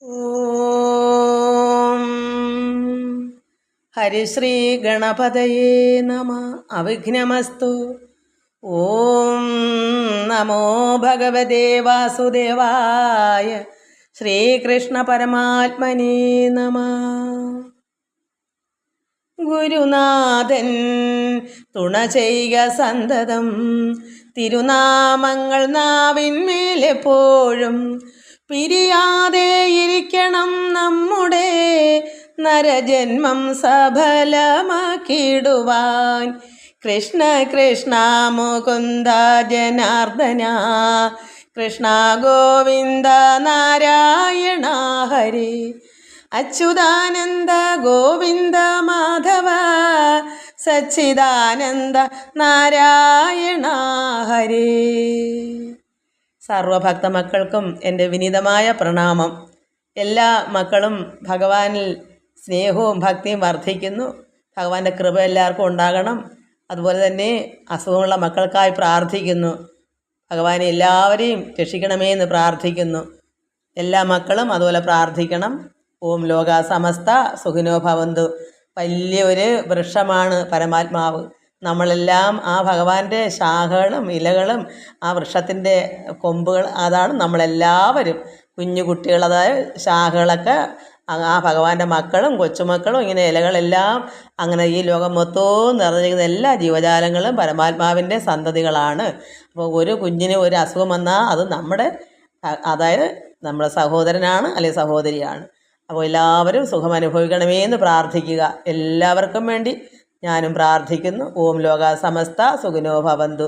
ഓം ഹരിശ്രീ ഗണപതയേ നമ. അവിഘ്നമസ്തു. ഓം നമോ ഭഗവതേ വാസുദേവായ. ശ്രീകൃഷ്ണ പരമാത്മനേ നമ. ഗുരുനാഥൻ തുണ ചെയ്യുക സന്തതം, തിരുനാമങ്ങൾ നാവിന്മേലെപ്പോഴും പിരിയാതെയിരിക്കണം നമ്മുടെ നരജന്മം സഫലമാക്കിടുവാൻ. കൃഷ്ണ കൃഷ്ണ മുകുന്ദ ജനാർദ്ദന, കൃഷ്ണ ഗോവിന്ദ നാരായണ ഹരി. അച്യുതാനന്ദ ഗോവിന്ദ മാധവ, സച്ചിദാനന്ദ നാരായണ ഹരി. സർവഭക്ത മക്കൾക്കും എൻ്റെ വിനീതമായ പ്രണാമം. എല്ലാ മക്കളും ഭഗവാനിൽ സ്നേഹവും ഭക്തിയും വർദ്ധിക്കുന്നു. ഭഗവാന്റെ കൃപ എല്ലാവർക്കും ഉണ്ടാകണം. അതുപോലെ തന്നെ അസുഖമുള്ള മക്കൾക്കായി പ്രാർത്ഥിക്കുന്നു. ഭഗവാനെ എല്ലാവരെയും രക്ഷിക്കണമേ എന്ന് പ്രാർത്ഥിക്കുന്നു. എല്ലാ മക്കളും അതുപോലെ പ്രാർത്ഥിക്കണം. ഓം ലോക സമസ്ത സുഖിനോ ഭവന്തു. വലിയൊരു വൃക്ഷമാണ് പരമാത്മാവ്. നമ്മളെല്ലാം ആ ഭഗവാന്റെ ശാഖകളും ഇലകളും ആ വൃക്ഷത്തിൻ്റെ കൊമ്പുകൾ, അതാണ് നമ്മളെല്ലാവരും. കുഞ്ഞു കുട്ടികൾ, അതായത് ശാഖകളൊക്കെ ആ ഭഗവാന്റെ മക്കളും കൊച്ചുമക്കളും. ഇങ്ങനെ ഇലകളെല്ലാം അങ്ങനെ ഈ ലോകം മൊത്തവും നിറഞ്ഞിരിക്കുന്ന എല്ലാ ജീവജാലങ്ങളും പരമാത്മാവിൻ്റെ സന്തതികളാണ്. അപ്പോൾ ഒരു കുഞ്ഞിന് ഒരു അസുഖം വന്നാൽ അത് നമ്മുടെ, അതായത് നമ്മുടെ സഹോദരനാണ് അല്ലെങ്കിൽ സഹോദരിയാണ്. അപ്പോൾ എല്ലാവരും സുഖം അനുഭവിക്കണമേ എന്ന് പ്രാർത്ഥിക്കുക. എല്ലാവർക്കും വേണ്ടി ഞാനും പ്രാർത്ഥിക്കുന്നു. ഓം ലോക സമസ്ത സുഖിനോ ഭവന്തു.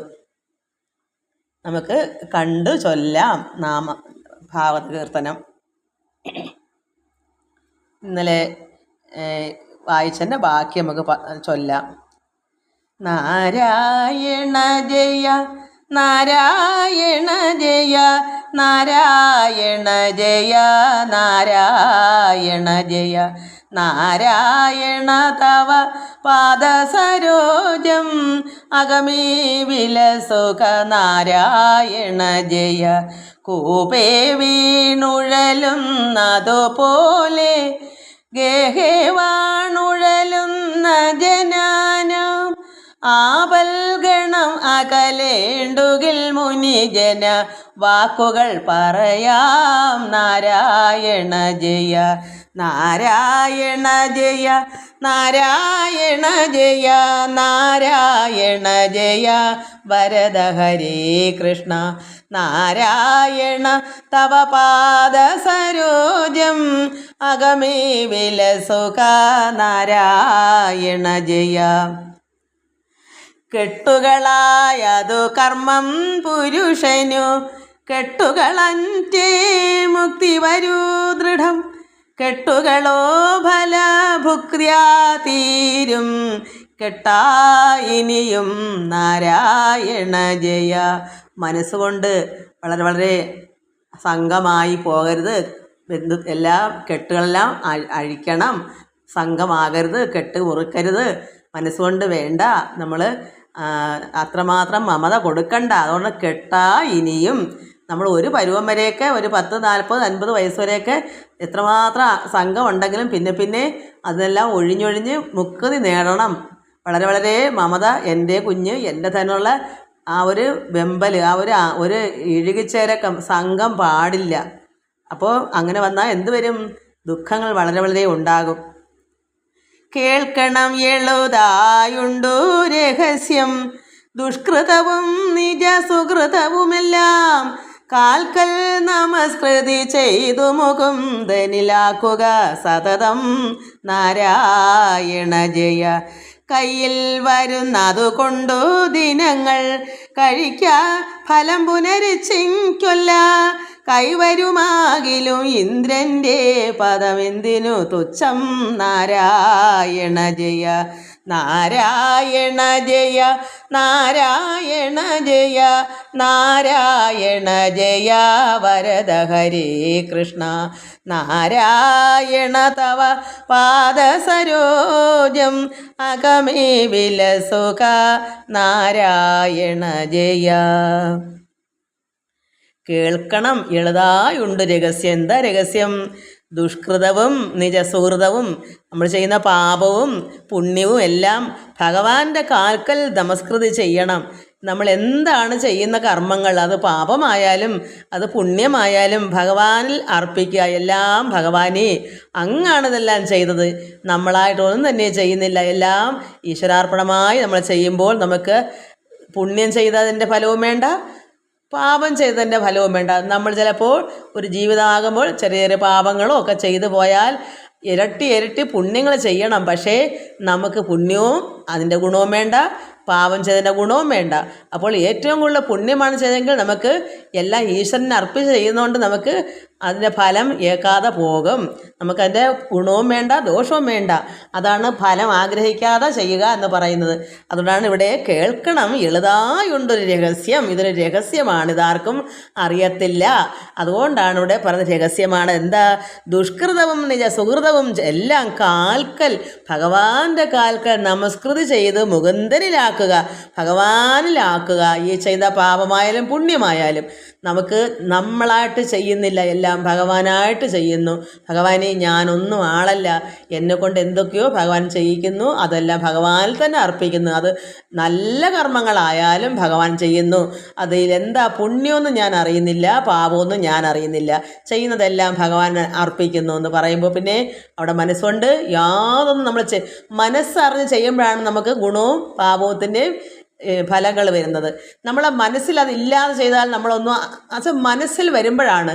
നമുക്ക് കണ്ടു ചൊല്ലാം നാമ ഭാഗവത കീർത്തനം. ഇന്നലെ വായിച്ചതിൻ്റെ ബാക്കി നമുക്ക് ചൊല്ലാം. നാരായണ ജയ നാരായണ ജയ നാരായണ ജയ നാരായണ ജയ നാരായണ തവ പാദസരോജം അഗമേ വിലസുഖ നാരായണ ജയ. കൂപേ വീണുഴലുന്നതുപോലെ ഗേഹേ വാണുഴലുന്ന ജനാനം ആപൽഗണം അകലേണ്ടുകിൽ മുനിജന വാക്കുകൾ പറയാം. നാരായണ ജയ നാരായണ ജയ നാരായണ ജയ നാരായണ ജയ വരദ ഹരേ കൃഷ്ണ. നാരായണ തവ പാദസരോജം അഗമേ വിലസുഖ നാരായണ ജയ. കെട്ടുകളായതു കർമ്മം പുരുഷനു, കെട്ടുകളഞ്ചേ മുക്തി വരൂ ദൃഢം. കെട്ടുകളോ ഫലഭുക്ര്യാ തീരും, കെട്ടായിനിയും നാരായണ ജയ. മനസ്സുകൊണ്ട് വളരെ വളരെ സംഘമായി പോകരുത്. എല്ലാ കെട്ടുകളെല്ലാം അഴിക്കണം. സംഘമാകരുത്, കെട്ട് മുറുക്കരുത്. മനസ്സുകൊണ്ട് വേണ്ട, നമ്മൾ അത്രമാത്രം മമത കൊടുക്കണ്ട. അതുകൊണ്ട് കെട്ടാ ഇനിയും. നമ്മൾ ഒരു പരുവം വരെയൊക്കെ, ഒരു 10, 40, 50 വയസ്സ് വരെയൊക്കെ എത്രമാത്രം സംഘം ഉണ്ടെങ്കിലും പിന്നെ പിന്നെ അതെല്ലാം ഒഴിഞ്ഞൊഴിഞ്ഞ് മുക്തി നേടണം. വളരെ വളരെ മമത, എൻ്റെ കുഞ്ഞ്, എൻ്റെ തന്നെയുള്ള ആ ഒരു വെമ്പൽ, ആ ഒരു ഇഴുകിച്ചേരക്കം സംഘം പാടില്ല. അപ്പോൾ അങ്ങനെ വന്നാൽ എന്ത് വരും? ദുഃഖങ്ങൾ വളരെ വളരെ ഉണ്ടാകും. കേൾക്കണം എളുതായുണ്ടു രഹസ്യം, ദുഷ്കൃതവും നിജ സുകൃതവുമെല്ലാം കാൽക്കൽ നമസ്കൃതി ചെയ്തു മുകുന്ദനിലാക്കുക സതതം. നാരായണ ജയ. കയ്യിൽ വരുന്നതു കൊണ്ടു ദിനങ്ങൾ കഴിക്ക, ഫലം പുനരിച്ചിക്കൊല്ല. കൈവരുമാകിലും ഇന്ദ്രൻ്റെ പദമെന്തിനു തുച്ഛം. നാരായണ ജയ നാരായണ ജയ നാരായണ ജയ നാരായണ ജയ വരദ ഹരേ കൃഷ്ണ. നാരായണ തവ പാദസരോജം അഗമേ വിലസുഖ നാരായണ ജയ. കേൾക്കണം, എളുതായുണ്ട് രഹസ്യം. എന്താ രഹസ്യം? ദുഷ്കൃതവും നിജസുഹൃതവും നമ്മൾ ചെയ്യുന്ന പാപവും പുണ്യവും എല്ലാം ഭഗവാന്റെ കാൽക്കൽ നമസ്കൃതി ചെയ്യണം. നമ്മൾ എന്താണ് ചെയ്യുന്ന കർമ്മങ്ങൾ, അത് പാപമായാലും അത് പുണ്യമായാലും ഭഗവാനിൽ അർപ്പിക്കുക. എല്ലാം ഭഗവാനെ അങ്ങാണ് ഇതെല്ലാം ചെയ്തത്, നമ്മളായിട്ടൊന്നും തന്നെ ചെയ്യുന്നില്ല. എല്ലാം ഈശ്വരാർപ്പണമായി നമ്മൾ ചെയ്യുമ്പോൾ നമുക്ക് പുണ്യം ചെയ്തതിൻ്റെ ഫലവും വേണ്ട, പാപം ചെയ്തതിൻ്റെ ഫലവും വേണ്ട. നമ്മൾ ചിലപ്പോൾ ഒരു ജീവിതമാകുമ്പോൾ ചെറിയ ചെറിയ പാപങ്ങളോ ഒക്കെ ചെയ്തു പോയാൽ ഇരട്ടി ഇരട്ടി പുണ്യങ്ങൾ ചെയ്യണം. പക്ഷേ നമുക്ക് പുണ്യവും അതിൻ്റെ ഗുണവും വേണ്ട, പാപം ചെയ്തതിൻ്റെ ഗുണവും വേണ്ട. അപ്പോൾ ഏറ്റവും കൂടുതൽ പുണ്യമാണ് ചെയ്തെങ്കിൽ നമുക്ക് എല്ലാം ഈശ്വരനെ അർപ്പിച്ച് ചെയ്യുന്നതുകൊണ്ട് നമുക്ക് അതിൻ്റെ ഫലം ഏൽക്കാതെ പോകും. നമുക്കതിൻ്റെ ഗുണവും വേണ്ട, ദോഷവും വേണ്ട. അതാണ് ഫലം ആഗ്രഹിക്കാതെ ചെയ്യുക എന്ന് പറയുന്നത്. അതുകൊണ്ടാണ് ഇവിടെ കേൾക്കണം എളുതായുണ്ടൊരു രഹസ്യം. ഇതൊരു രഹസ്യമാണ്, ഇതാർക്കും അറിയത്തില്ല. അതുകൊണ്ടാണ് ഇവിടെ പറഞ്ഞ രഹസ്യമാണ്. എന്താ? ദുഷ്കൃതവും നിജ സുഹൃതവും എല്ലാം കാൽക്കൽ, ഭഗവാന്റെ കാൽക്കൽ നമസ്കൃതി ചെയ്ത് മുകുന്ദനിലാക്കുക, ഭഗവാനിലാക്കുക. ഈ ചെയ്ത പാപമായാലും പുണ്യമായാലും നമുക്ക് നമ്മളായിട്ട് ചെയ്യുന്നില്ല, എല്ലാം ഭഗവാനായിട്ട് ചെയ്യുന്നു. ഭഗവാനെ ഞാനൊന്നും ആളല്ല, എന്നെക്കൊണ്ട് എന്തൊക്കെയോ ഭഗവാൻ ചെയ്യിക്കുന്നു, അതെല്ലാം ഭഗവാനിൽ തന്നെ അർപ്പിക്കുന്നു. അത് നല്ല കർമ്മങ്ങളായാലും ഭഗവാൻ ചെയ്യുന്നു. അതിലെന്താ പുണ്യമൊന്നും ഞാൻ അറിയുന്നില്ല, പാപമൊന്നും ഞാൻ അറിയുന്നില്ല, ചെയ്യുന്നതെല്ലാം ഭഗവാൻ അർപ്പിക്കുന്നു എന്ന് പറയുമ്പോൾ പിന്നെ അവിടെ മനസ്സുകൊണ്ട് യാതൊന്നും നമ്മൾ മനസ്സറിഞ്ഞ് ചെയ്യുമ്പോഴാണ് നമുക്ക് ഗുണവും പാപത്തിൻ്റെയും ഫലങ്ങൾ വരുന്നത്. നമ്മളെ മനസ്സിൽ അതില്ലാതെ ചെയ്താൽ നമ്മളൊന്നും അത് മനസ്സിൽ വരുമ്പോഴാണ്,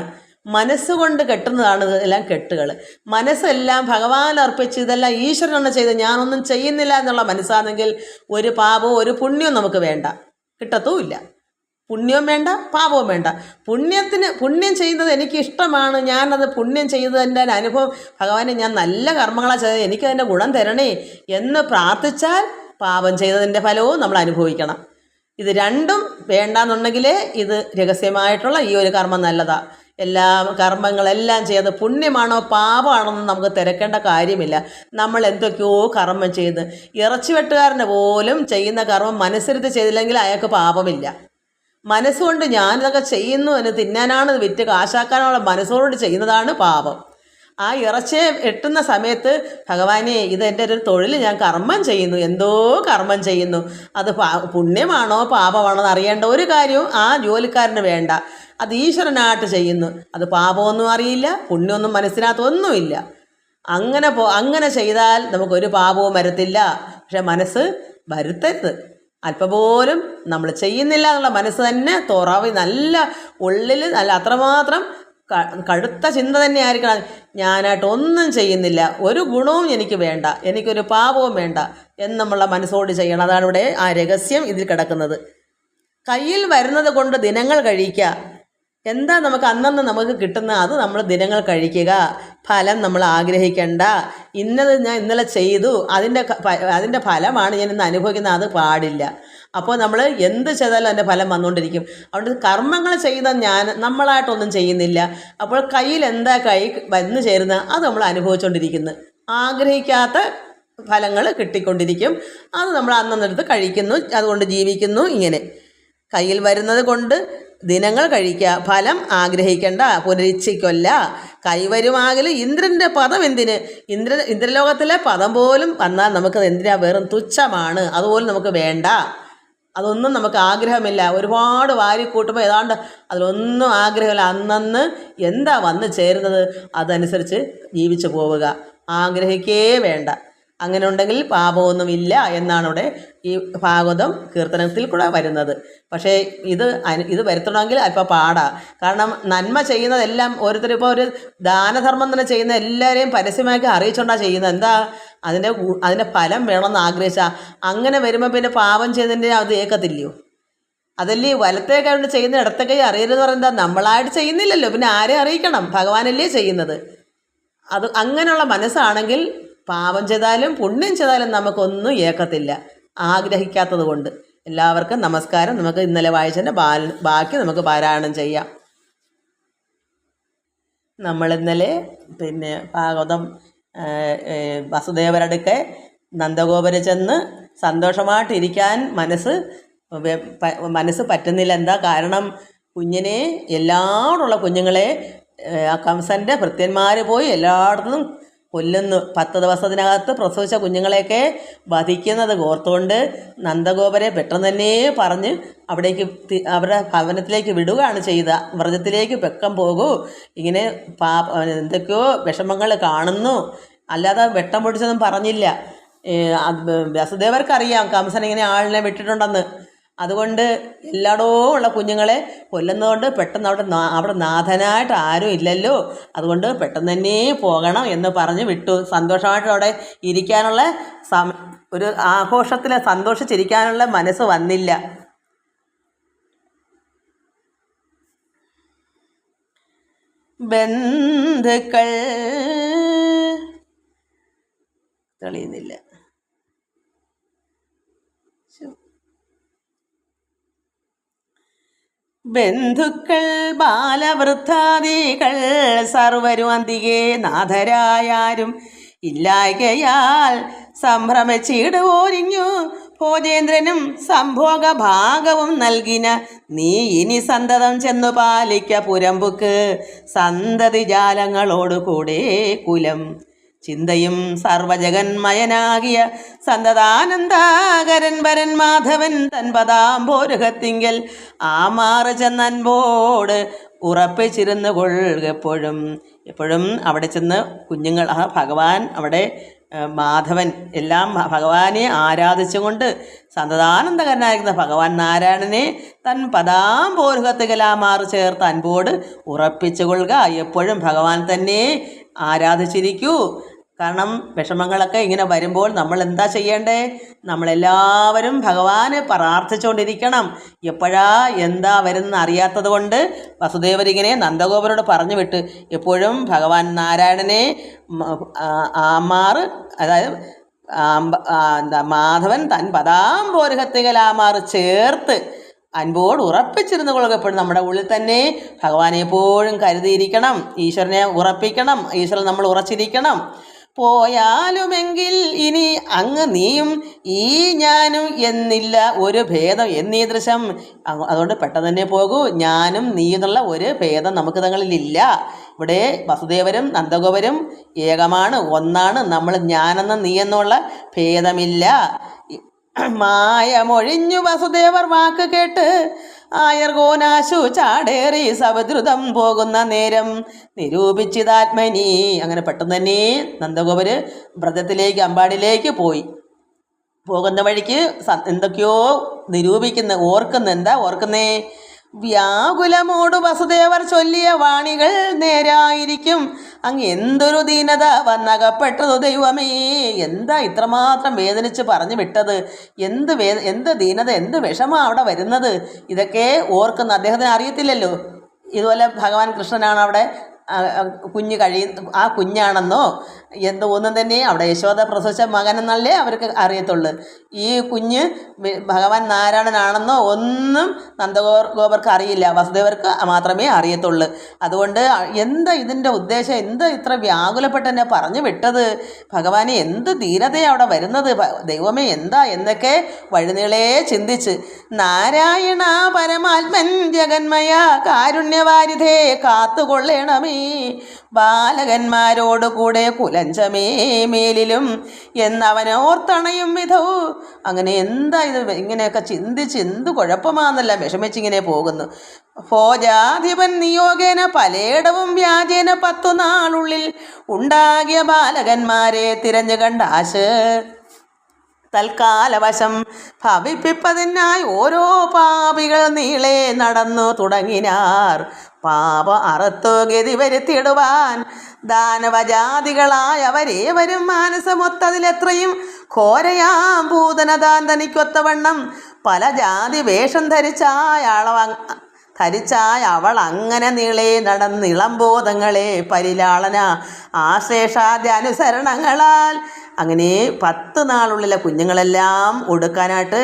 മനസ്സുകൊണ്ട് കെട്ടുന്നതാണ് ഇതെല്ലാം കെട്ടുകൾ. മനസ്സെല്ലാം ഭഗവാൻ അർപ്പിച്ച് ഇതെല്ലാം ഈശ്വരനാണ് ചെയ്ത്, ഞാനൊന്നും ചെയ്യുന്നില്ല എന്നുള്ള മനസ്സാണെങ്കിൽ ഒരു പാപവും ഒരു പുണ്യവും നമുക്ക് വേണ്ട, കിട്ടത്തുമില്ല. പുണ്യവും വേണ്ട, പാപവും വേണ്ട. പുണ്യം ചെയ്യുന്നത് എനിക്ക് ഇഷ്ടമാണ്, ഞാനത് പുണ്യം ചെയ്തതിൻ്റെ അനുഭവം ഭഗവാനെ ഞാൻ നല്ല കർമ്മങ്ങളാണ് ചെയ്തത്, എനിക്കതിൻ്റെ ഗുണം തരണേ എന്ന് പ്രാർത്ഥിച്ചാൽ പാപം ചെയ്തതിൻ്റെ ഫലവും നമ്മൾ അനുഭവിക്കണം. ഇത് രണ്ടും വേണ്ടാന്നുണ്ടെങ്കിൽ ഇത് രഹസ്യമായിട്ടുള്ള ഈ ഒരു കർമ്മം നല്ലതാണ്. എല്ലാ കർമ്മങ്ങളെല്ലാം ചെയ്ത് പുണ്യമാണോ പാപമാണോ എന്ന് നമുക്ക് തിരക്കേണ്ട കാര്യമില്ല. നമ്മൾ എന്തൊക്കെയോ കർമ്മം ചെയ്ത്, ഇറച്ചി വെട്ടുകാരന് പോലും ചെയ്യുന്ന കർമ്മം മനസ്സിരുത്തി ചെയ്തില്ലെങ്കിൽ അയാൾക്ക് പാപമില്ല. മനസ്സുകൊണ്ട് ഞാനിതൊക്കെ ചെയ്യുന്നു എന്ന് തിന്നാനാണ് വിറ്റ് കാശാക്കാനുള്ള മനസ്സുകൊണ്ട് ചെയ്യുന്നതാണ് പാപം. ആ ഇറച്ചിയെ വെട്ടുന്ന സമയത്ത് ഭഗവാനെ ഇത് എൻ്റെ ഒരു തൊഴിൽ, ഞാൻ കർമ്മം ചെയ്യുന്നു, എന്തോ കർമ്മം ചെയ്യുന്നു, അത് പുണ്യമാണോ പാപമാണോ എന്ന് അറിയേണ്ട ഒരു കാര്യവും ആ ജോലിക്കാരന് വേണ്ട. അത് ഈശ്വരനായിട്ട് ചെയ്യുന്നു, അത് പാപമൊന്നും അറിയില്ല, പുണ്യമൊന്നും മനസ്സിനകത്തൊന്നുമില്ല. അങ്ങനെ ചെയ്താൽ നമുക്കൊരു പാപവും വരത്തില്ല. പക്ഷെ മനസ്സ് വരുത്തരുത്, അല്പപോലും നമ്മൾ ചെയ്യുന്നില്ല എന്നുള്ള മനസ്സ് തന്നെ തുറവി, നല്ല ഉള്ളിൽ നല്ല അത്രമാത്രം കടുത്ത ചിന്ത തന്നെ ആയിരിക്കണം. ഞാനായിട്ട് ഒന്നും ചെയ്യുന്നില്ല, ഒരു ഗുണവും എനിക്ക് വേണ്ട, എനിക്കൊരു പാപവും വേണ്ട എന്നുള്ള മനസ്സോട് ചെയ്യണം. അതാണ് ഇവിടെ ആ രഹസ്യം ഇതിൽ കിടക്കുന്നത്. കയ്യിൽ വരുന്നത് കൊണ്ട് ദിനങ്ങൾ കഴിക്കുക. എന്താ നമുക്ക് അന്നന്ന് നമുക്ക് കിട്ടുന്ന അത് നമ്മൾ ദിനങ്ങൾ കഴിക്കുക. ഫലം നമ്മൾ ആഗ്രഹിക്കേണ്ട. ഇന്നത് ഞാൻ ഇന്നലെ ചെയ്തു, അതിൻ്റെ ഫലമാണ് ഞാൻ ഇന്ന് അനുഭവിക്കുന്നത്, അത് പാടില്ല. അപ്പോൾ നമ്മൾ എന്ത് ചെയ്താലും അതിൻ്റെ ഫലം വന്നുകൊണ്ടിരിക്കും. അതുകൊണ്ട് കർമ്മങ്ങൾ ചെയ്യുന്ന നമ്മളായിട്ടൊന്നും ചെയ്യുന്നില്ല. അപ്പോൾ കയ്യിൽ എന്താ വന്നു ചേരുന്ന അത് നമ്മൾ അനുഭവിച്ചുകൊണ്ടിരിക്കുന്നു. ആഗ്രഹിക്കാത്ത ഫലങ്ങൾ കിട്ടിക്കൊണ്ടിരിക്കും. അത് നമ്മൾ അന്നെടുത്ത് കഴിക്കുന്നു, അതുകൊണ്ട് ജീവിക്കുന്നു. ഇങ്ങനെ കയ്യിൽ വരുന്നത് കൊണ്ട് ദിനങ്ങൾ കഴിക്കുക, ഫലം ആഗ്രഹിക്കേണ്ട, പുനരിച്ഛിക്കൊല്ല. കൈവരുമാകിൽ ഇന്ദ്രൻ്റെ പദം എന്തിന്? ഇന്ദ്രലോകത്തിലെ പദം പോലും വന്നാൽ നമുക്കത് എന്തിനാ? വെറും തുച്ഛമാണ്, അതുപോലും നമുക്ക് വേണ്ട. അതൊന്നും നമുക്ക് ആഗ്രഹമില്ല. ഒരുപാട് വാരിക്കൂട്ടുമ്പോൾ ഏതാണ്ട് അതിലൊന്നും ആഗ്രഹമില്ല. അന്നന്ന് എന്താ വന്ന് ചേരുന്നത് അതനുസരിച്ച് ജീവിച്ചു പോവുക, ആഗ്രഹിക്കേ വേണ്ട. അങ്ങനെ ഉണ്ടെങ്കിൽ പാപമൊന്നുമില്ല എന്നാണ് ഇവിടെ ഈ ഭാഗവതം കീർത്തനത്തിൽ കൂടെ വരുന്നത്. പക്ഷേ ഇത് വരുത്തണമെങ്കിൽ അല്പം പാടാണ്. കാരണം നന്മ ചെയ്യുന്നതെല്ലാം ഓരോരുത്തരും ഇപ്പോൾ ഒരു ദാനധർമ്മം തന്നെ ചെയ്യുന്ന എല്ലാവരെയും പരസ്യമാക്കി അറിയിച്ചുകൊണ്ടാണ് ചെയ്യുന്നത്. എന്താ അതിൻ്റെ ഫലം വേണമെന്ന് ആഗ്രഹിച്ചാൽ അങ്ങനെ വരുമ്പോൾ പിന്നെ പാപം ചെയ്തതിൻ്റെ അത് ഏക്കത്തില്ലയോ? അതല്ലേ വലത്തേ കൈ കൊണ്ട് ചെയ്യുന്ന ഇടത്തെ കൈ അറിയരുതെന്ന് പറയുന്നത്? നമ്മളായിട്ട് ചെയ്യുന്നില്ലല്ലോ, പിന്നെ ആരെ അറിയിക്കണം? ഭഗവാനല്ലേ ചെയ്യുന്നത്. അത് അങ്ങനെയുള്ള മനസ്സാണെങ്കിൽ പാപം ചെയ്താലും പുണ്യം ചെയ്താലും നമുക്കൊന്നും ഏക്കത്തില്ല, ആഗ്രഹിക്കാത്തത് കൊണ്ട്. എല്ലാവർക്കും നമസ്കാരം. നമുക്ക് ഇന്നലെ വായിച്ചതിൻ്റെ ബാക്കി നമുക്ക് പാരായണം ചെയ്യാം. നമ്മളിന്നലെ ഭാഗവതം വസുദേവരടുക്കെ നന്ദഗോപുരം ചെന്ന് സന്തോഷമായിട്ടിരിക്കാൻ മനസ്സ് പറ്റുന്നില്ല. എന്താ കാരണം? കുഞ്ഞിനെ, എല്ലാവരുള്ള കുഞ്ഞുങ്ങളെ ആ കംസൻ്റെ ഭൃത്യന്മാർ പോയി എല്ലായിടത്തും കൊല്ലുന്നു. 10 ദിവസത്തിനകത്ത് പ്രസവിച്ച കുഞ്ഞുങ്ങളെയൊക്കെ വധിക്കുന്നത് ഓർത്തുകൊണ്ട് നന്ദഗോപരെ പെട്ടെന്ന് തന്നെ പറഞ്ഞ് അവിടേക്ക് അവരുടെ ഭവനത്തിലേക്ക് വിടുകയാണ് ചെയ്ത. വ്രജത്തിലേക്ക് പെക്കം പോകൂ, ഇങ്ങനെ എന്തൊക്കെയോ വിഷമങ്ങൾ കാണുന്നു, അല്ലാതെ വെട്ടം പൊടിച്ചൊന്നും പറഞ്ഞില്ല. വസുദേവർക്കറിയാം കംസൻ ഇങ്ങനെ ആളിനെ വിട്ടിട്ടുണ്ടെന്ന്. അതുകൊണ്ട് എല്ലായിടവും ഉള്ള കുഞ്ഞുങ്ങളെ കൊല്ലുന്നതുകൊണ്ട് പെട്ടെന്ന് അവിടെ നാഥനായിട്ട് ആരും ഇല്ലല്ലോ, അതുകൊണ്ട് പെട്ടെന്ന് തന്നെ പോകണം എന്ന് പറഞ്ഞ് വിട്ടു. സന്തോഷമായിട്ട് അവിടെ ഇരിക്കാനുള്ള ഒരു ആഘോഷത്തിൽ സന്തോഷിച്ചിരിക്കാനുള്ള മനസ്സ് വന്നില്ല. ബന്ധുക്കൾ തെളിയുന്നില്ല. ബന്ധുക്കൾ ബാലവൃദ്ധാദികൾ സർവരും അന്തികെ നാഥരായാരും ഇല്ലായ്കയാൽ സംഭ്രമിച്ചിടുവോരിഞ്ഞു. ഭോജേന്ദ്രനും സംഭോഗ ഭാഗവും നൽകിന നീ ഇനി സന്തതം ചെന്നു പാലിക്ക പുരമ്പുക്ക് സന്തതി ജാലങ്ങളോടുകൂടെ കുലം. ചിന്തയും സർവജഗന്മയനാകിയ സന്തതാനന്ദാകരൻ വരൻ മാധവൻ തൻ പദാംബോരുഹത്തിങ്കൽ ആമാറ് ചെന്നൻപോട് ഉറപ്പിച്ചിരുന്നു കൊള്ളുക. എപ്പോഴും അവിടെ ചെന്ന് കുഞ്ഞുങ്ങൾ ഭഗവാൻ അവിടെ മാധവൻ എല്ലാം ഭഗവാനെ ആരാധിച്ചുകൊണ്ട് സന്തതാനന്ദകരനായിരിക്കുന്ന ഭഗവാൻ നാരായണനെ തൻ പദാംബോരുഹത്തികലാമാറ് ചേർത്ത് അൻപോട് ഉറപ്പിച്ചു കൊള്ളുക. എപ്പോഴും ഭഗവാൻ തന്നെ ആരാധിച്ചിരിക്കൂ. കാരണം വിഷമങ്ങളൊക്കെ ഇങ്ങനെ വരുമ്പോൾ നമ്മൾ എന്താ ചെയ്യേണ്ടേ? നമ്മളെല്ലാവരും ഭഗവാനെ പ്രാർത്ഥിച്ചുകൊണ്ടിരിക്കണം. എപ്പോഴാ എന്താ വരുന്ന അറിയാത്തത് കൊണ്ട് വസുദേവരിങ്ങനെ നന്ദഗോപരോട് പറഞ്ഞു വിട്ട് എപ്പോഴും ഭഗവാൻ നാരായണനെ ആമാറ്, അതായത് മാധവൻ തൻ പദാംബോരുഹത്തികലാമാറ് ചേർത്ത് അൻപോട് ഉറപ്പിച്ചിരുന്നു കൊള്ളുക. എപ്പോഴും നമ്മുടെ ഉള്ളിൽ തന്നെ ഭഗവാനെ എപ്പോഴും കരുതിയിരിക്കണം, ഈശ്വരനെ ഉറപ്പിക്കണം, ഈശ്വരൻ നമ്മൾ ഉറച്ചിരിക്കണം. പോയാലുമെങ്കിൽ ഇനി അങ്ങ് നീയും ഈ ഞാനും എന്നില്ല ഒരു ഭേദം എന്നീ ദൃശം. അതുകൊണ്ട് പെട്ടെന്ന് തന്നെ പോകൂ, ഞാനും നീ എന്നുള്ള ഒരു ഭേദം നമുക്ക് തങ്ങളിലില്ല. ഇവിടെ വസുദേവരും നന്ദഗോപരും ഏകമാണ്, ഒന്നാണ്. നമ്മൾ ഞാനെന്ന് നീ എന്നുള്ള ഭേദമില്ല. മായമൊഴിഞ്ഞു വസുദേവർ വാക്ക് കേട്ട് ആയർഗോനാശു ചാടേറി സവദ്രുതം പോകുന്ന നേരം നിരൂപിച്ചിതാത്മനി. അങ്ങനെ പെട്ടെന്ന് തന്നെ നന്ദഗോപര് വ്രതത്തിലേക്ക് അമ്പാടിയിലേക്ക് പോകുന്ന വഴിക്ക് എന്തൊക്കെയോ എന്താ ഓർക്കുന്നേ? വ്യാകുലമോട് വസുദേവർ ചൊല്ലിയ വാണികൾ നേരായിരിക്കും. അങ്ങ് എന്തൊരു ദീനത വന്നകപ്പെട്ടതു ദൈവമേ. എന്താ ഇത്രമാത്രം വേദനിച്ച് പറഞ്ഞു വിട്ടത്? എന്ത് ദീനത, എന്ത് വിഷമം അവിടെ വരുന്നത്? ഇതൊക്കെ ഓർക്കുന്ന അദ്ദേഹത്തിന് അറിയത്തില്ലല്ലോ. ഇതുപോലെ ഭഗവാൻ കൃഷ്ണനാണ് അവിടെ കുഞ്ഞ് ആ കുഞ്ഞാണെന്നോ എന്തോ ഒന്നും തന്നെ അവിടെ യശോദ പ്രസവിച്ച മകനെന്നല്ലേ അവർക്ക് അറിയത്തുള്ളൂ. ഈ കുഞ്ഞ് ഭഗവാൻ നാരായണനാണെന്നോ ഒന്നും നന്ദഗോപർക്ക് അറിയില്ല, വസുദേവർക്ക് മാത്രമേ അറിയത്തുള്ളൂ. അതുകൊണ്ട് എന്താ ഇതിൻ്റെ ഉദ്ദേശം? എന്താ ഇത്ര വ്യാകുലപ്പെട്ട് എന്നെ പറഞ്ഞു വിട്ടത്? ഭഗവാനെ എന്ത് ധീരതയാണ് അവിടെ വരുന്നത്? ദൈവമേ എന്താ എന്നൊക്കെ വഴിനീളേ ചിന്തിച്ച് നാരായണ പരമാത്മൻ ജഗന്മയ കാരുണ്യവാരിധേ കാത്തുകൊള്ളണമേ. ബാലകന്മാരോട് കൂടെ കുലഞ്ചമേ മേലിലും എന്നവനോർത്തണയും വിധവും. അങ്ങനെ എന്താ ഇത് ഇങ്ങനെയൊക്കെ ചിന്തിച്ച് എന്ത് കുഴപ്പമാണെന്നല്ല വിഷമിച്ചിങ്ങനെ പോകുന്നു. ഭോജാധിപൻ നിയോഗേന പലേടവും വ്യാജേന 10 നാളുള്ളിൽ ഉണ്ടാകിയ ബാലകന്മാരെ തിരഞ്ഞു കണ്ടാശ് തൽക്കാലവശം ഭവിപ്പിപ്പതിനായി ഓരോ പാപികൾ നീളെ നടന്നു തുടങ്ങിനാർ. പാപ അറുത്തു ഗതി വരുത്തിയിടുവാൻ ദാനവജാതികളായവരേവരും മാനസമൊത്തതിലെത്രയും ഘോരയാം ഭൂതനതാൻ തനിക്കൊത്തവണ്ണം പല ജാതി വേഷം ധരിച്ചായ അവൾ അങ്ങനെ നീളെ നടന്നിളംബോധങ്ങളെ പരിലാളന ആശ്ലേഷാദ്യാനുസരണങ്ങളാൽ. അങ്ങനെ 10 നാളുള്ളിലെ കുഞ്ഞുങ്ങളെല്ലാം ഒടുക്കാനായിട്ട്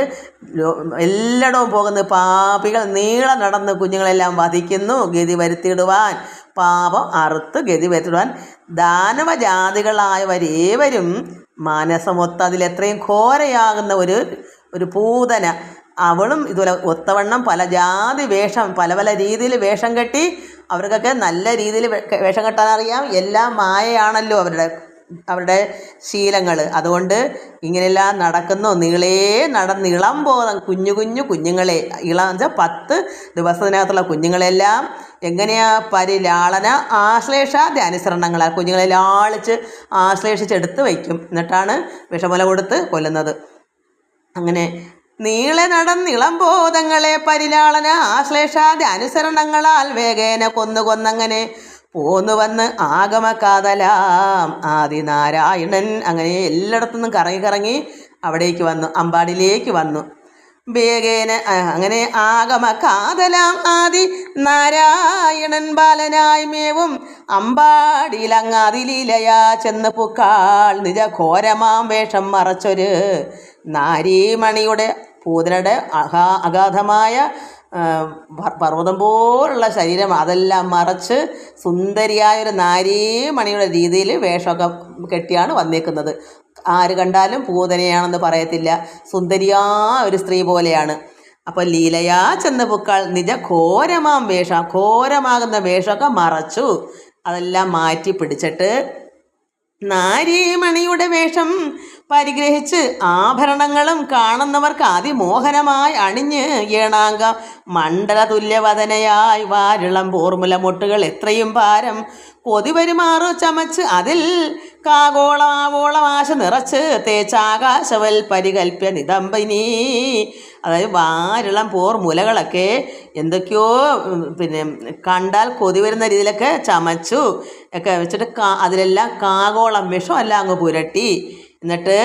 എല്ലായിടവും പോകുന്ന പാപികൾ നീളെ നടന്ന് കുഞ്ഞുങ്ങളെല്ലാം വധിക്കുന്നു. ഗതി വരുത്തിയിടുവാൻ, പാപം അറുത്ത് ഗതി വരുത്തിയിടുവാൻ ദാനവജാതികളായവരേവരും മാനസമൊത്ത് അതിലെത്രയും ഘോരയാകുന്ന ഒരു പൂതന, അവളും ഇതുപോലെ ഒത്തവണ്ണം പല ജാതി വേഷം പല രീതിയിൽ വേഷം കെട്ടി അവർക്കൊക്കെ നല്ല രീതിയിൽ വേഷം കെട്ടാൻ അറിയാം. എല്ലാം മായയാണല്ലോ അവരുടെ ശീലങ്ങൾ. അതുകൊണ്ട് ഇങ്ങനെയെല്ലാം നടക്കുന്നു. ഇളം ബോധം കുഞ്ഞു കുഞ്ഞുങ്ങളെ, ഇളം എന്ന് വെച്ചാൽ 10 ദിവസത്തിനകത്തുള്ള കുഞ്ഞുങ്ങളെല്ലാം എങ്ങനെയാ പരിലാളന ആശ്ലേഷാദ്യ അനുസരണങ്ങൾ. കുഞ്ഞുങ്ങളെ ലാളിച്ച് ആശ്ലേഷിച്ചെടുത്ത് വയ്ക്കും. എന്നിട്ടാണ് വിഷമുല കൊടുത്ത് കൊല്ലുന്നത്. അങ്ങനെ നീളെ ബോധങ്ങളെ പരിലാളന ആശ്ലേഷാദ്യ അനുസരണങ്ങളാൽ വേഗേന കൊന്നങ്ങനെ പോന്നു വന്ന് ആഗമകാതലാം ആദിനാരായണൻ. അങ്ങനെ എല്ലായിടത്തുനിന്നും കറങ്ങി അവിടേക്ക് വന്നു, അമ്പാടിയിലേക്ക് വന്നു. വേഗേന അങ്ങനെ ആഗമകാതലാം ആദി നാരായണൻ ബാലനായി മേവും അമ്പാടിയിലങ്ങാതിലീലയാ ചെന്ന് പുക്കാൾ നിജ ഘോരമാം വേഷം മറച്ചൊരു നാരീമണിയുടെ പൂതനയുടെ അഗാധമായ പർവ്വതം പോലുള്ള ശരീരം അതെല്ലാം മറച്ച് സുന്ദരിയായൊരു നാരീമണിയുടെ രീതിയിൽ വേഷമൊക്കെ കെട്ടിയാണ് വന്നേക്കുന്നത്. ആര് കണ്ടാലും പൂതനയാണെന്ന് പറയത്തില്ല, സുന്ദരിയായ ഒരു സ്ത്രീ പോലെയാണ്. അപ്പോൾ ലീലയാ ചെന്ന് പുക്കൾ നിജ ഘോരമാകുന്ന വേഷമൊക്കെ മറച്ചു, അതെല്ലാം മാറ്റി പിടിച്ചിട്ട് നാരീമണിയുടെ വേഷം പരിഗ്രഹിച്ച് ആഭരണങ്ങളും കാണുന്നവർക്ക് അതിമോഹനമായി അണിഞ്ഞ് ഏണാങ്ക മണ്ഡല തുല്യവദനയായി വാരിളം പോർമുല മുട്ടുകൾ എത്രയും ഭാരം കൊതിവരുമാറു ചമച്ച് അതിൽ കാഗോളാവോളം ആശ നിറച്ച് തേച്ചാകാശവൽ പരികൽപ്യ നിതംബിനി. അതായത് വാരിളം പോർമുലകളൊക്കെ എന്തൊക്കെയോ കണ്ടാൽ കൊതി വരുന്ന രീതിയിലൊക്കെ ചമച്ചു ഒക്കെ വെച്ചിട്ട് അതിലെല്ലാം കാഗോളം വിഷമെല്ലാം അങ്ങ് പുരട്ടി. എന്നിട്ട്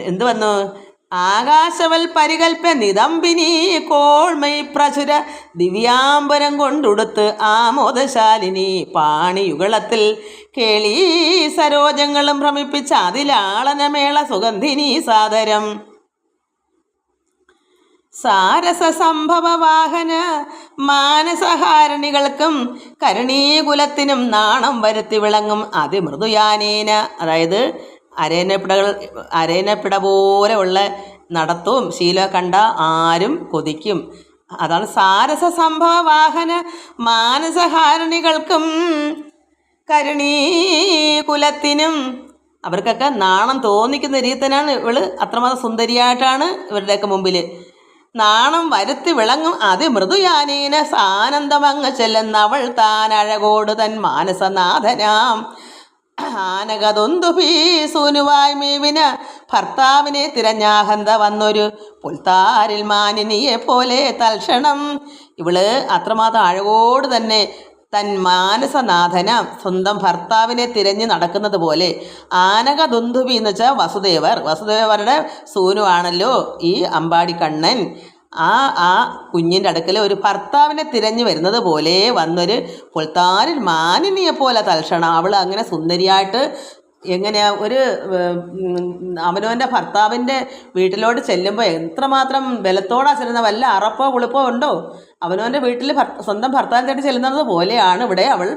എന്ത് വന്നു? ആകാശവൽ പരികൽപ്യ നിതംബിനി കോൾമൈ പ്രചുര ദിവ്യാംബരം കൊണ്ടുടുത്ത് ആമോദശാലിനി പാണിയുകളത്തിൽ കേളി സരോജങ്ങളും ഭ്രമിപ്പിച്ച അതിലാളനമേള സുഗന്ധിനി സാദരം സാരസ സംഭവ വാഹന മാനസഹാരണികൾക്കും കരുണീകുലത്തിനും നാണം വരുത്തി വിളങ്ങും അതിമൃദുയാനേന. അതായത് അരേനപ്പിട പോലെ ഉള്ള നടത്തവും ശീലം കണ്ട ആരും കൊതിക്കും. അതാണ് സാരസ സംഭവ വാഹന മാനസഹാരണികൾക്കും കരുണീകുലത്തിനും അവർക്കൊക്കെ നാണം തോന്നിക്കുന്ന രീതിയിലാണ് ഇവള്. അത്രമാത്രം സുന്ദരിയായിട്ടാണ് ഇവരുടെയൊക്കെ മുമ്പിൽ. നാണം വരുത്തി വിളങ്ങും അതിമൃദുയാനീന സാനന്ദമങ്ങ് ചെല്ലുന്നവൾ താൻ അഴകോട് തൻ മാനസനാഥനാം ആനകതൊന്തുഭീ സൂനുവായ് മേവിന ഭർത്താവിനെ തിരഞ്ഞാഹന്ത വന്നൊരു പുൽത്താരിൽ മാനിനിയെ പോലെ തൽക്ഷണം. ഇവള് അത്രമാത്രം അഴകോട് തന്നെ തൻ മാനസനാഥന സ്വന്തം ഭർത്താവിനെ തിരഞ്ഞ് നടക്കുന്നത് പോലെ. ആനകദുന്ദുഭി എന്ന് വെച്ചാൽ വസുദേവരുടെ സൂനുവാണല്ലോ ഈ അമ്പാടിക്കണ്ണൻ. ആ കുഞ്ഞിൻ്റെ അടുക്കൽ ഒരു ഭർത്താവിനെ തിരഞ്ഞു വരുന്നത് പോലെ വന്നൊരു പുൽത്താരിൽ മാനിനിയെ പോലെ തൽക്ഷണം. അവൾ അങ്ങനെ സുന്ദരിയായിട്ട് എങ്ങനെയാ അവനവൻ്റെ ഭർത്താവിൻ്റെ വീട്ടിലോട്ട് ചെല്ലുമ്പോൾ എത്രമാത്രം ബലത്തോടാ ചെല്ലുന്ന, വല്ല അറപ്പോ കുളിപ്പോ ഉണ്ടോ? അവനവൻ്റെ വീട്ടിൽ സ്വന്തം ഭർത്താവിനെ തേടി ചെല്ലുന്നത് പോലെയാണ് ഇവിടെ അവൾ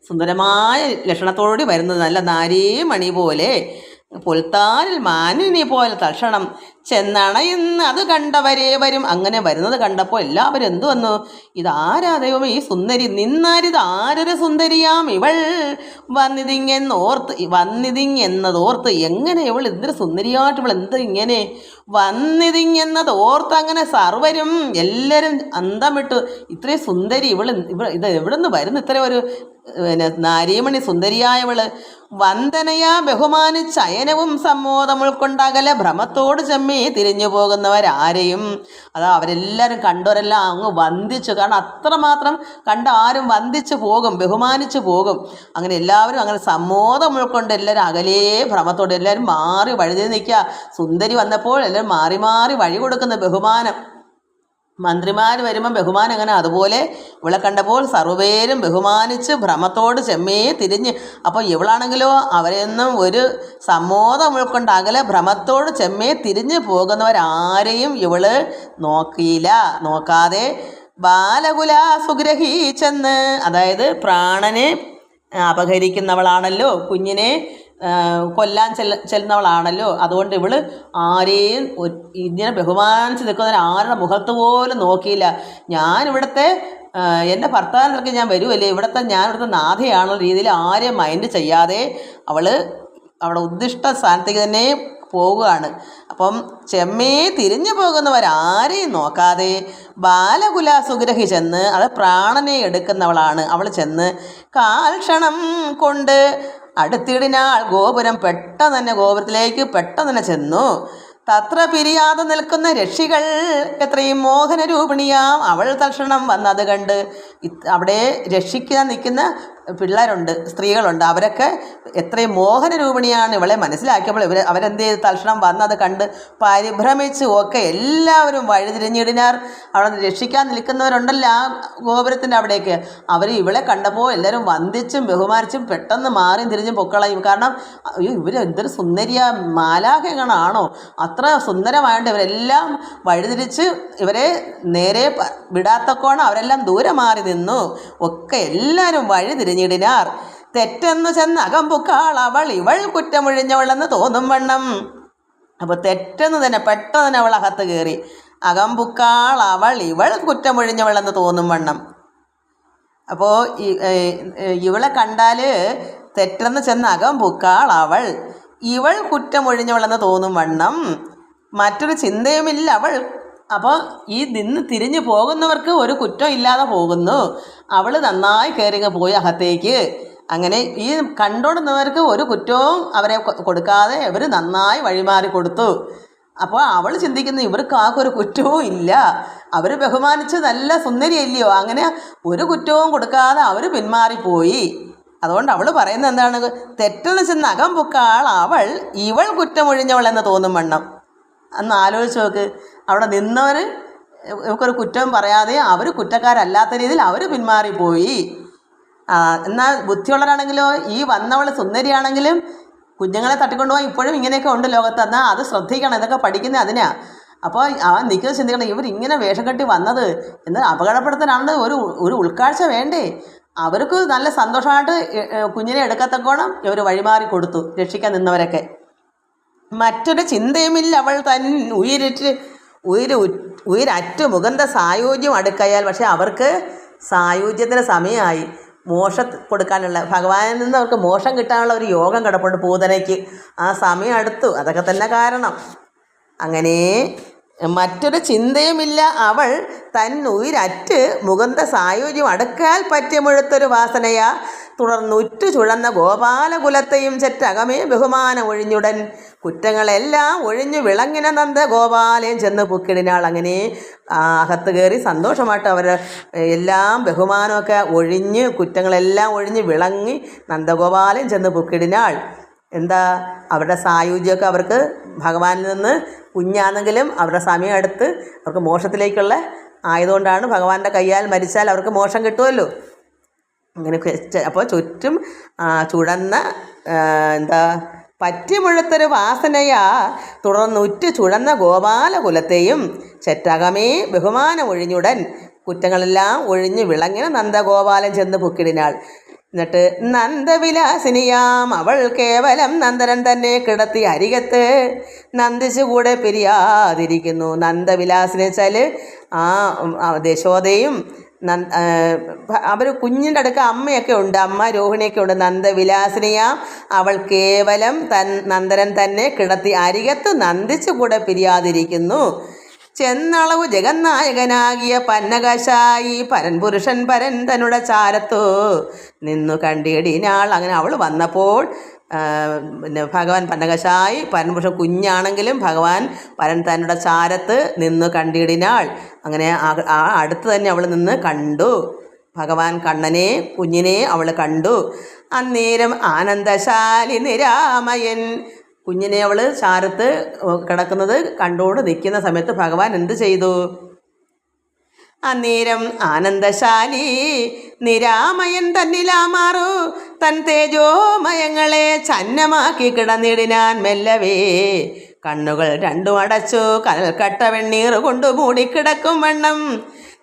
സുന്ദരമായ ലക്ഷണത്തോടുകൂടി വരുന്നത്. നല്ല നാരീമണി പോലെ പുൽത്താരിൽ മാനിനി പോലെ തൽക്ഷണം ചെന്നണയുന്ന അത് കണ്ടവരേ വരും. അങ്ങനെ വരുന്നത് കണ്ടപ്പോൾ എല്ലാവരും എന്തു വന്നു? ഇതാരാ ദൈവമേ ഈ സുന്ദരി, നിന്നാരിത് ആരൊരു സുന്ദരിയാം ഇവൾ വന്നിതിങ്ങെന്നതോർത്ത്. എങ്ങനെ ഇവൾ എന്തൊരു സുന്ദരിയായിട്ട് ഇവൾ എന്ത് ഇങ്ങനെ വന്നിതിങ്ങെന്നതോർത്ത് അങ്ങനെ സർവരും എല്ലാവരും അന്തം വിട്ടു. ഇത്രയും സുന്ദരി ഇത് എവിടെ നിന്ന് വരുന്നു? ഇത്ര ഒരു നാരീമണി സുന്ദരിയായവള് വന്ദനയാ ബഹുമാനിച്ച് അയനവും സമ്മോദം ഉൾക്കൊണ്ടകല ഭ്രമത്തോട് ചെമ്മി തിരിഞ്ഞു പോകുന്നവരാരെയും അവരെല്ലാവരും കണ്ടവരെല്ലാം അങ്ങ് വന്ദിച്ചു. കാരണം അത്രമാത്രം കണ്ട ആരും വന്ദിച്ചു പോകും, ബഹുമാനിച്ചു പോകും. അങ്ങനെ എല്ലാവരും അങ്ങനെ സമ്മോദം ഉൾക്കൊണ്ട് എല്ലാവരും അകലേ ഭ്രമത്തോടെ എല്ലാവരും മാറി വഴുതി നിൽക്കുക. സുന്ദരി വന്നപ്പോൾ എല്ലാവരും മാറി മാറി വഴി കൊടുക്കുന്ന ബഹുമാനം. മന്ത്രിമാർ വരുമ്പം ബഹുമാനം അങ്ങനെ അതുപോലെ ഇവളെ കണ്ടപ്പോൾ സർവ്വപേരും ബഹുമാനിച്ച് ഭ്രമത്തോട് ചെമ്മേ തിരിഞ്ഞ്. അപ്പോൾ ഇവളാണെങ്കിലോ അവരെയൊന്നും ഒരു സമ്മോദം ഉൾക്കൊണ്ട് അകലെ ഭ്രമത്തോട് ചെമ്മേ തിരിഞ്ഞ് പോകുന്നവരാരെയും ഇവള് നോക്കാതെ ബാലകുല സുഗ്രഹിച്ചെന്ന്, അതായത് പ്രാണനെ അപഹരിക്കുന്നവളാണല്ലോ, കുഞ്ഞിനെ കൊല്ലാൻ ചെല്ലുന്നവളാണല്ലോ. അതുകൊണ്ട് ഇവള് ആരെയും ഇങ്ങനെ ബഹുമാനിച്ച് നിൽക്കുന്നവർ ആരുടെ മുഖത്ത് പോലും നോക്കിയില്ല. ഞാൻ ഇവിടുത്തെ എൻ്റെ ഭർത്താവിനൊക്കെ ഞാൻ വരുമല്ലേ, ഇവിടുത്തെ നാഥയാണുള്ള രീതിയിൽ ആരെയും മൈൻഡ് ചെയ്യാതെ അവൾ അവിടെ ഉദ്ദിഷ്ട സ്ഥാനത്തേക്ക് തന്നെ പോവുകയാണ്. അപ്പം ചെമ്മേ തിരിഞ്ഞു പോകുന്നവരാരെയും നോക്കാതെ ബാലകുലാസുഗ്രഹി ചെന്ന്, അത് പ്രാണനെ എടുക്കുന്നവളാണ് അവൾ, ചെന്ന് കാൽക്ഷണം കൊണ്ട് അടുത്തിടിനാൾ ഗോപുരം. പെട്ടെന്ന് തന്നെ ഗോപുരത്തിലേക്ക് പെട്ടെന്ന് തന്നെ ചെന്നു. തത്ര പിരിയാതെ നിൽക്കുന്ന രക്ഷികൾ എത്രയും മോഹനരൂപിണിയാം അവൾ തൽക്ഷണം വന്നത് കണ്ട്. അവിടെ രക്ഷിക്കാൻ നിൽക്കുന്ന പിള്ളേരുണ്ട്, സ്ത്രീകളുണ്ട്, അവരൊക്കെ എത്രയും മോഹനരൂപിണിയാണ് ഇവളെ മനസ്സിലാക്കിയപ്പോൾ അവരെന്ത് ചെയ്ത് തൽക്ഷണം വന്നത് കണ്ട് പരിഭ്രമിച്ചു ഒക്കെ എല്ലാവരും വഴിതിരിഞ്ഞിടിനാർ. അവിടെ രക്ഷിക്കാൻ നിൽക്കുന്നവരുണ്ടല്ലോ ആ ഗോപുരത്തിൻ്റെ അവിടേക്ക്, അവർ ഇവളെ കണ്ടപ്പോൾ എല്ലാവരും വന്ദിച്ചും ബഹുമാനിച്ചും പെട്ടെന്ന് മാറിയും തിരിഞ്ഞും പൊക്കളയും. കാരണം അയ്യോ ഇവരെന്തൊരു സുന്ദരിയാ, മാലാഖകളാണോ, അത്ര സുന്ദരമായിട്ട് ഇവരെല്ലാം വഴിതിരിച്ച് ഇവരെ നേരെ വിടാത്തക്കോണം അവരെല്ലാം ദൂരെ മാറി നിന്നു. ഒക്കെ എല്ലാവരും വഴിതിരിഞ്ഞിടിനാർ. തെറ്റെന്നു ചെന്ന് അകമ്പുക്കാൾ അവൾ ഇവൾ കുറ്റമൊഴിഞ്ഞവളെന്ന് തോന്നും വണ്ണം. അപ്പോൾ തെറ്റെന്ന് തന്നെ പെട്ടെന്ന് തന്നെ അവൾ അകത്ത് കയറി. അകമ്പുക്കാൾ അവൾ ഇവൾ കുറ്റമൊഴിഞ്ഞവളെന്ന് തോന്നും വണ്ണം. അപ്പോൾ ഇവളെ കണ്ടാൽ തെറ്റെന്ന് ചെന്ന് അകമ്പുക്കാൾ അവൾ ഇവൾ കുറ്റമൊഴിഞ്ഞവളെന്ന് തോന്നും വണ്ണം മറ്റൊരു ചിന്തയുമില്ല അവൾ. അപ്പോൾ ഈ നിന്ന് തിരിഞ്ഞു പോകുന്നവർക്ക് ഒരു കുറ്റം ഇല്ലാതെ പോകുന്നു. അവൾ നന്നായി കയറിങ്ങ് പോയി അകത്തേക്ക്. അങ്ങനെ ഈ കണ്ടുകൊടുന്നവർക്ക് ഒരു കുറ്റവും അവരെ കൊടുക്കാതെ ഇവർ നന്നായി വഴിമാറി കൊടുത്തു. അപ്പോൾ അവൾ ചിന്തിക്കുന്നു ഇവർക്ക് ആർക്കൊരു കുറ്റവും ഇല്ല, അവർ ബഹുമാനിച്ച് നല്ല സുന്ദരിയല്ലയോ, അങ്ങനെ ഒരു കുറ്റവും കൊടുക്കാതെ അവർ പിന്മാറിപ്പോയി. അതുകൊണ്ട് അവൾ പറയുന്നത് എന്താണ്, തെറ്റെന്ന് ചെന്ന് അകമ്പുക്കാൾ അവൾ ഇവൾ കുറ്റമൊഴിഞ്ഞവളെന്ന് തോന്നും വണ്ണം. അന്ന് ആലോചിച്ച് നോക്ക്, അവിടെ നിന്നവർ ഇവർക്കൊരു കുറ്റം പറയാതെ അവർ കുറ്റക്കാരല്ലാത്ത രീതിയിൽ അവർ പിന്മാറിപ്പോയി. എന്നാൽ ബുദ്ധിയുള്ളവരാണെങ്കിലോ ഈ വന്നവൾ സുന്ദരിയാണെങ്കിലും കുഞ്ഞുങ്ങളെ തട്ടിക്കൊണ്ടുപോകാൻ ഇപ്പോഴും ഇങ്ങനെയൊക്കെ ഉണ്ട് ലോകത്ത്. എന്നാൽ അത് ശ്രദ്ധിക്കണം, ഇതൊക്കെ പഠിക്കുന്നത് അതിനാ. അപ്പോൾ നിൽക്കുന്നത് ചിന്തിക്കണം, ഇവരിങ്ങനെ വേഷം കെട്ടി വന്നത് എന്ന് അപകടപ്പെടുത്താനാണ് ഒരു ഉൾക്കാഴ്ച വേണ്ടേ. അവർക്ക് നല്ല സന്തോഷമായിട്ട് കുഞ്ഞിനെ എടുക്കത്തക്കോണം ഇവർ വഴിമാറി കൊടുത്തു രക്ഷിക്കാൻ നിന്നവരൊക്കെ. മറ്റൊരു ചിന്തയുമില്ല അവൾ തൻ ഉയരറ്റു മുകുന്ദ സായുജ്യം അടുക്കയാൽ. പക്ഷെ അവർക്ക് സായുജ്യത്തിന് സമയമായി, മോക്ഷം കൊടുക്കാനുള്ള, ഭഗവാനിൽ നിന്ന് അവർക്ക് മോക്ഷം കിട്ടാനുള്ള ഒരു യോഗം കിടപ്പുണ്ട് പൂതനയ്ക്ക്. ആ സമയം അടുത്തു, അതൊക്കെ തന്നെ കാരണം. അങ്ങനെ മറ്റൊരു ചിന്തയുമില്ല അവൾ തന്നുയിരറ്റ് മുകുന്ദ സായുജ്യം അടുക്കാൽ പറ്റിയമുഴുത്തൊരു വാസനയാ. തുടർന്നുറ്റു ചുഴന്ന ഗോപാലകുലത്തെയും ചെറ്റകമേ ബഹുമാനം ഒഴിഞ്ഞുടൻ. കുറ്റങ്ങളെല്ലാം ഒഴിഞ്ഞു വിളങ്ങിന നന്ദ ഗോപാലയം ചെന്ന് പുക്കിടിനാൾ. അങ്ങനെ അകത്ത് കയറി സന്തോഷമായിട്ട് അവർ എല്ലാം ബഹുമാനമൊക്കെ ഒഴിഞ്ഞ് കുറ്റങ്ങളെല്ലാം ഒഴിഞ്ഞ് വിളങ്ങി നന്ദഗോപാലയം ചെന്ന് പുക്കിടിനാൾ. എന്താ അവരുടെ സായുജ്യമൊക്കെ അവർക്ക് ഭഗവാനിൽ നിന്ന് കുഞ്ഞാണെങ്കിലും അവരുടെ സമയം അടുത്ത് അവർക്ക് മോക്ഷത്തിലേക്കുള്ള ആയതുകൊണ്ടാണ് ഭഗവാന്റെ കയ്യാൽ മരിച്ചാൽ അവർക്ക് മോക്ഷം കിട്ടുമല്ലോ. അങ്ങനെ അപ്പോൾ ചുറ്റും ചുഴന്ന പറ്റിമുഴുത്തൊരു വാസനയാ. തുടർന്നുറ്റ് ചുഴന്ന ഗോപാലകുലത്തെയും ചെറ്റകമേ ബഹുമാനം ഒഴിഞ്ഞുടൻ. കുറ്റങ്ങളെല്ലാം ഒഴിഞ്ഞ് വിളങ്ങിന നന്ദഗോപാലൻ ചെന്ന് പൊക്കിടിനാൾ. എന്നിട്ട് നന്ദവിലാസിനിയാം അവൾ കേവലം നന്ദനൻ തന്നെ കിടത്തി അരികത്ത് നന്ദിച്ചുകൂടെ പിരിയാതിരിക്കുന്നു. നന്ദവിലാസിനി വെച്ചാൽ യശോദയും അവർ കുഞ്ഞിൻ്റെ അടുക്ക അമ്മയൊക്കെ ഉണ്ട്, അമ്മ രോഹിണിയൊക്കെ ഉണ്ട്. നന്ദവിലാസിനിയാം അവൾ കേവലം നന്ദനൻ തന്നെ കിടത്തി അരികത്ത് നന്ദിച്ചുകൂടെ പിരിയാതിരിക്കുന്നു. ചെന്നളവു ജഗന്നായകനാകിയ പന്നകശായി പരൻപുരുഷൻ പരൻ തന്നുടെ ചാരത്തു നിന്നു കണ്ടിടിനാൾ. അങ്ങനെ അവൾ വന്നപ്പോൾ ഭഗവാൻ പന്നകശായി പരൻപുരുഷൻ കുഞ്ഞാണെങ്കിലും ഭഗവാൻ പരൻ തന്നുടെ ചാരത്ത് നിന്ന് കണ്ടിടിനാൾ. അങ്ങനെ അടുത്ത് തന്നെ അവൾ നിന്ന് കണ്ടു. ഭഗവാൻ കണ്ണനെ കുഞ്ഞിനെ അവൾ കണ്ടു. അന്നേരം ആനന്ദശാലി നിരാമയൻ കുഞ്ഞിനെ അവൾ ചാരത്ത് കിടക്കുന്നത് കണ്ടുകൊണ്ട് നിൽക്കുന്ന സമയത്ത് ഭഗവാൻ എന്ത് ചെയ്തു? അന്നേരം ആനന്ദശാലി നിരാമയൻ തന്നിലാമാറു തൻ തേജോമയങ്ങളെ ചന്നമാക്കി കിടന്നിടിനാൻ മെല്ലവേ. കണ്ണുകൾ രണ്ടും അടച്ചു കനൽക്കട്ട വെണ്ണീർ കൊണ്ടു മൂടിക്കിടക്കും വണ്ണം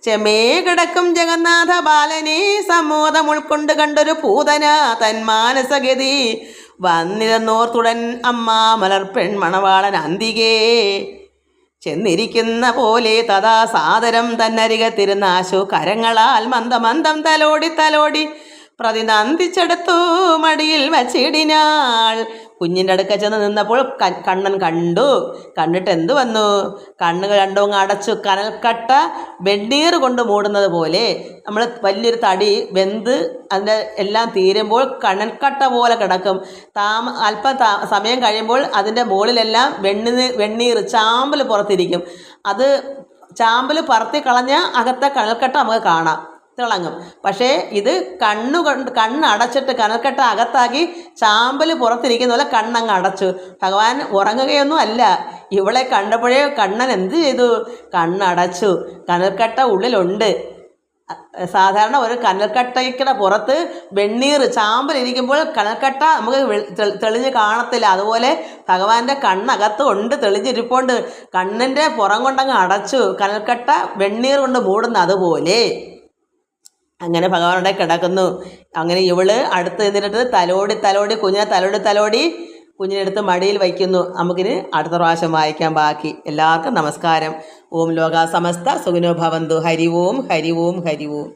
ചെമേ കിടക്കും ജഗന്നാഥ ബാലനെ സമ്മോദം ഉൾക്കൊണ്ട് കണ്ടൊരു പൂതന തൻ മാനസഗതി വന്നിരുന്നോർത്തുടൻ അമ്മ മലർപ്പെൺ മണവാളൻ അന്തികേ. ചെന്നിരിക്കുന്ന പോലെ തഥാ സാദരം തന്നരികത്തിരുന്നാശു കരങ്ങളാൽ മന്ദമന്ദം തലോടി തലോടി പ്രതിനന്ദിച്ചെടുത്തു മടിയിൽ വച്ചിടിനാൾ. കുഞ്ഞിൻ്റെ അടുക്ക ചെന്ന് നിന്നപ്പോൾ കണ്ണൻ കണ്ടിട്ട് എന്ത് വന്നു? കണ്ണുകൾ രണ്ടും അടച്ചു. കനൽക്കട്ട വെണ്ണീർ കൊണ്ട് മൂടുന്നത് പോലെ നമ്മൾ വലിയൊരു തടി വെന്ത് അതിൻ്റെ എല്ലാം തീരുമ്പോൾ കനൽക്കട്ട പോലെ കിടക്കും. സമയം കഴിയുമ്പോൾ അതിൻ്റെ മുകളിലെല്ലാം വെണ്ണീർ ചാമ്പൽ പുറത്തിരിക്കും. അത് ചാമ്പൽ പറത്തി കളഞ്ഞ അകത്തെ കനൽക്കട്ട നമുക്ക് കാണാം, തിളങ്ങും. പക്ഷേ ഇത് കണ്ണടച്ചിട്ട് കനൽക്കട്ട അകത്താക്കി ചാമ്പൽ പുറത്തിരിക്കുന്ന പോലെ കണ്ണങ്ങ് അടച്ചു. ഭഗവാൻ ഉറങ്ങുകയൊന്നും അല്ല. ഇവളെ കണ്ടപ്പോഴേ കണ്ണൻ എന്ത് ചെയ്തു? കണ്ണടച്ചു. കനൽക്കട്ട ഉള്ളിലുണ്ട്. സാധാരണ ഒരു കനൽക്കട്ടയ്ക്കുടെ പുറത്ത് വെണ്ണീർ ചാമ്പൽ ഇരിക്കുമ്പോൾ കനൽക്കട്ട നമുക്ക് തെളിഞ്ഞ് കാണത്തില്ല. അതുപോലെ ഭഗവാന്റെ കണ്ണകത്ത് ഉണ്ട്, തെളിഞ്ഞിരിപ്പുണ്ട്. കണ്ണിൻ്റെ പുറം കൊണ്ടങ്ങ് അടച്ചു. കനൽക്കട്ട വെണ്ണീർ കൊണ്ട് മൂടുന്ന അതുപോലെ അങ്ങനെ ഭഗവാനുടെ കിടക്കുന്നു. അങ്ങനെ ഇവള് അടുത്ത് നിന്നിട്ട് കുഞ്ഞിനെ തലോടി കുഞ്ഞിനെടുത്ത് മടിയിൽ വയ്ക്കുന്നു. നമുക്കിന് അടുത്ത പ്രാവശ്യം വായിക്കാൻ ബാക്കി. എല്ലാവർക്കും നമസ്കാരം. ഓം ലോകാ സമസ്ത സുഖിനോ ഭവന്തു. ഹരി ഓം ഹരി ഓം ഹരി ഓം.